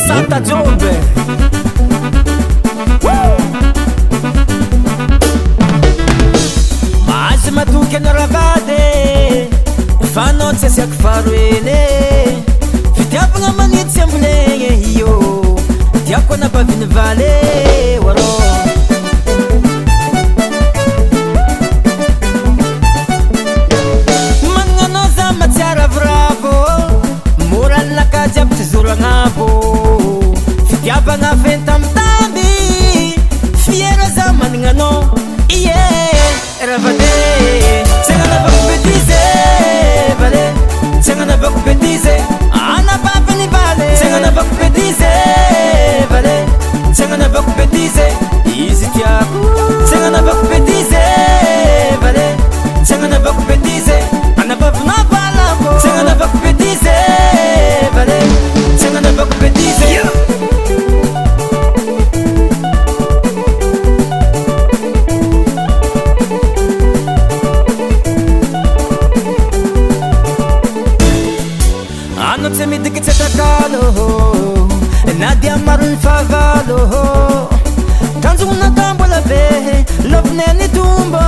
Santa Jombe. Mahazo matoky anaravady fanao tsy asiako faroeny fitiavagna manitsy ambolegny io tiako anabaviny valy warô magnano za matsiaravoravo moralinaka jiaby tsy zoro agnabo fitiavagna fentambitamby fiera za manignanao iye ravade segnanavako betize vale segnanavako betize anabaviny vale segnanavako betize vale segnanavako betize izy tiako segnanavako betize vale segnanavako betize anabavina valako segnanavako betize vale segnanavako betize Tsy midika tsy atakalo na dia maro ny fahavalo tanjogna natambola be lovineny tombo